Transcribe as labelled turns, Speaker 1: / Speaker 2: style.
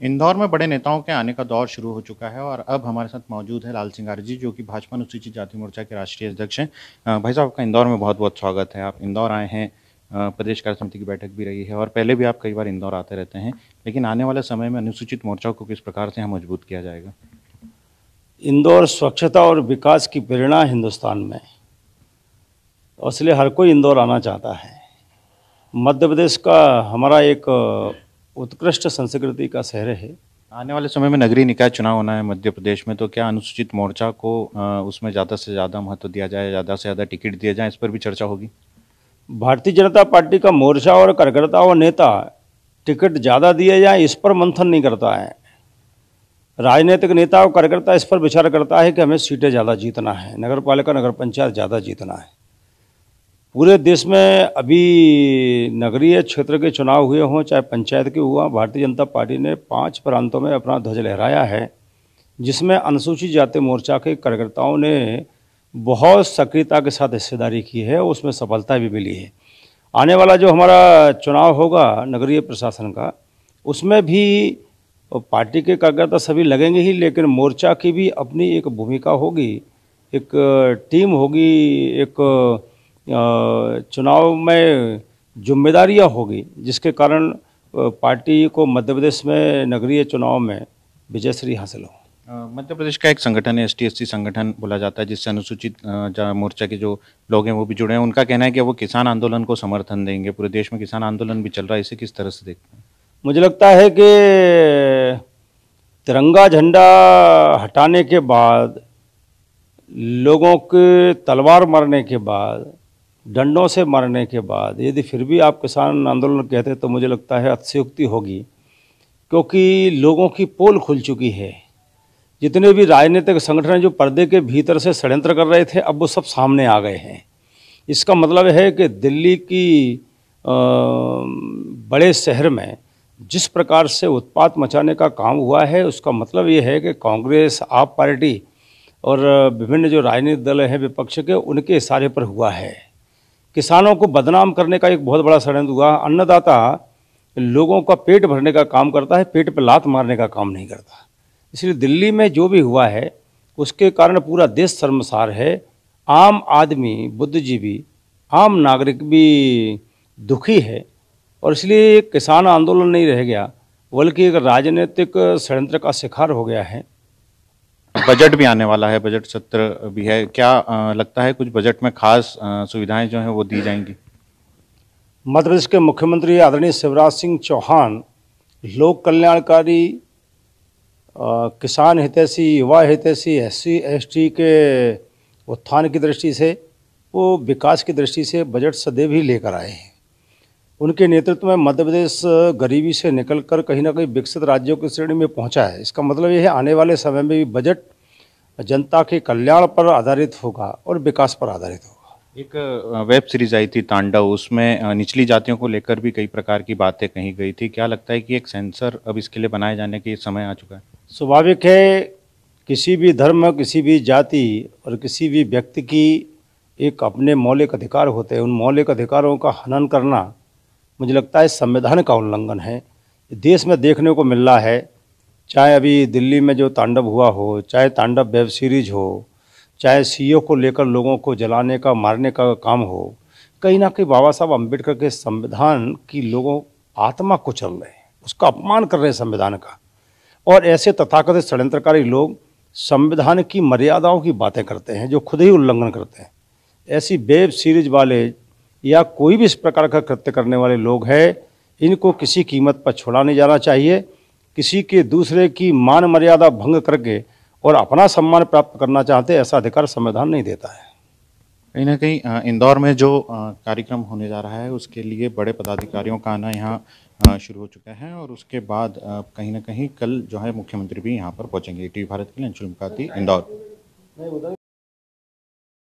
Speaker 1: इंदौर में बड़े नेताओं के आने का दौर शुरू हो चुका है और अब हमारे साथ मौजूद है लाल सिंह आर्य जी, जो कि भाजपा अनुसूचित जाति मोर्चा के राष्ट्रीय अध्यक्ष हैं। भाई साहब, आपका इंदौर में बहुत बहुत स्वागत है। आप इंदौर आए हैं, प्रदेश कार्य समिति की बैठक भी रही है और पहले भी आप कई बार इंदौर आते रहते हैं, लेकिन आने वाले समय में अनुसूचित मोर्चा को किस प्रकार से यहाँ मजबूत किया जाएगा?
Speaker 2: इंदौर स्वच्छता और विकास की प्रेरणा है हिंदुस्तान में, और इसलिए हर कोई इंदौर आना चाहता है। मध्य प्रदेश का हमारा एक उत्कृष्ट संस्कृति का शहर है।
Speaker 1: आने वाले समय में नगरीय निकाय चुनाव होना है मध्य प्रदेश में, तो क्या अनुसूचित मोर्चा को उसमें ज़्यादा से ज़्यादा महत्व दिया जाए, ज़्यादा से ज़्यादा टिकट दिए जाए, इस पर भी चर्चा होगी?
Speaker 2: भारतीय जनता पार्टी का मोर्चा और कार्यकर्ता और नेता टिकट ज़्यादा दिए जाए इस पर मंथन नहीं करता है। राजनीतिक नेता और कार्यकर्ता इस पर विचार करता है कि हमें सीटें ज़्यादा जीतना है, नगर पालिका नगर पंचायत ज़्यादा जीतना है। पूरे देश में अभी नगरीय क्षेत्र के चुनाव हुए हों चाहे पंचायत के हुआ, भारतीय जनता पार्टी ने 5 प्रांतों में अपना ध्वज लहराया है, जिसमें अनुसूचित जाति मोर्चा के कार्यकर्ताओं ने बहुत सक्रियता के साथ हिस्सेदारी की है, उसमें सफलता भी मिली है। आने वाला जो हमारा चुनाव होगा नगरीय प्रशासन का, उसमें भी पार्टी के कार्यकर्ता सभी लगेंगे ही, लेकिन मोर्चा की भी अपनी एक भूमिका होगी, एक टीम होगी, एक चुनाव में जिम्मेदारियां होगी, जिसके कारण पार्टी को मध्य प्रदेश में नगरीय चुनाव में विजयश्री हासिल हो।
Speaker 1: मध्य प्रदेश का एक संगठन है, ST/SC संगठन बोला जाता है, जिससे अनुसूचित मोर्चा के जो लोग हैं वो भी जुड़े हैं। उनका कहना है कि वो किसान आंदोलन को समर्थन देंगे। पूरे देश में किसान आंदोलन भी चल रहा है, इसे किस तरह से देखते हैं?
Speaker 2: मुझे लगता है कि तिरंगा झंडा हटाने के बाद, लोगों के तलवार मारने के बाद, डंडों से मारने के बाद यदि फिर भी आप किसान आंदोलन कहते तो मुझे लगता है अतिशयोक्ति होगी, क्योंकि लोगों की पोल खुल चुकी है। जितने भी राजनीतिक संगठन जो पर्दे के भीतर से षड्यंत्र कर रहे थे, अब वो सब सामने आ गए हैं। इसका मतलब है कि दिल्ली की बड़े शहर में जिस प्रकार से उत्पात मचाने का काम हुआ है, उसका मतलब ये है कि कांग्रेस, आप पार्टी और विभिन्न जो राजनीतिक दल हैं विपक्ष के, उनके इशारे पर हुआ है। किसानों को बदनाम करने का एक बहुत बड़ा षड्यंत्र हुआ। अन्नदाता लोगों का पेट भरने का काम करता है, पेट पर लात मारने का काम नहीं करता। इसलिए दिल्ली में जो भी हुआ है उसके कारण पूरा देश शर्मसार है। आम आदमी, बुद्धिजीवी, आम नागरिक भी दुखी है, और इसलिए किसान आंदोलन नहीं रह गया, बल्कि एक राजनीतिक षड्यंत्र का शिकार हो गया है।
Speaker 1: बजट भी आने वाला है, बजट सत्र भी है। क्या लगता है कुछ बजट में खास सुविधाएं जो हैं वो दी जाएंगी?
Speaker 2: मध्य प्रदेश के मुख्यमंत्री आदरणीय शिवराज सिंह चौहान लोक कल्याणकारी, किसान हितैषी, युवा हितैषी, SC ST के उत्थान की दृष्टि से, वो विकास की दृष्टि से बजट सदैव ही लेकर आए हैं। उनके नेतृत्व में मध्य प्रदेश गरीबी से निकलकर कहीं ना कहीं विकसित राज्यों की श्रेणी में पहुंचा है। इसका मतलब ये है आने वाले समय में भी बजट जनता के कल्याण पर आधारित होगा और विकास पर आधारित होगा।
Speaker 1: एक वेब सीरीज आई थी तांडव, उसमें निचली जातियों को लेकर भी कई प्रकार की बातें कही गई थी। क्या लगता है कि एक सेंसर अब इसके लिए बनाए जाने के समय आ चुका है?
Speaker 2: स्वाभाविक है, किसी भी धर्म, किसी भी जाति और किसी भी व्यक्ति की एक अपने मौलिक अधिकार होते हैं। उन मौलिक अधिकारों का हनन करना मुझे लगता है संविधान का उल्लंघन है। देश में देखने को मिल रहा है, चाहे अभी दिल्ली में जो तांडव हुआ हो, चाहे तांडव वेब सीरीज हो, चाहे CO को लेकर लोगों को जलाने का, मारने का काम हो, कहीं ना कहीं बाबा साहब अम्बेडकर के संविधान की लोगों आत्मा कुचल रहे हैं, उसका अपमान कर रहे हैं संविधान का। और ऐसे तथाकथित षड्यंत्रकारी लोग संविधान की मर्यादाओं की बातें करते हैं, जो खुद ही उल्लंघन करते हैं। ऐसी वेब सीरीज वाले या कोई भी इस प्रकार का कृत्य करने वाले लोग हैं, इनको किसी कीमत पर छोड़ा नहीं जाना चाहिए। किसी के दूसरे की मान मर्यादा भंग करके और अपना सम्मान प्राप्त करना चाहते, ऐसा अधिकार संविधान नहीं देता है।
Speaker 1: कहीं ना कहीं इंदौर में जो कार्यक्रम होने जा रहा है उसके लिए बड़े पदाधिकारियों का आना यहाँ शुरू हो चुका है, और उसके बाद कहीं ना कहीं कल जो है मुख्यमंत्री भी यहाँ पर पहुँचेंगे। टीवी भारत के लिए अंशुल मुकाती, इंदौर।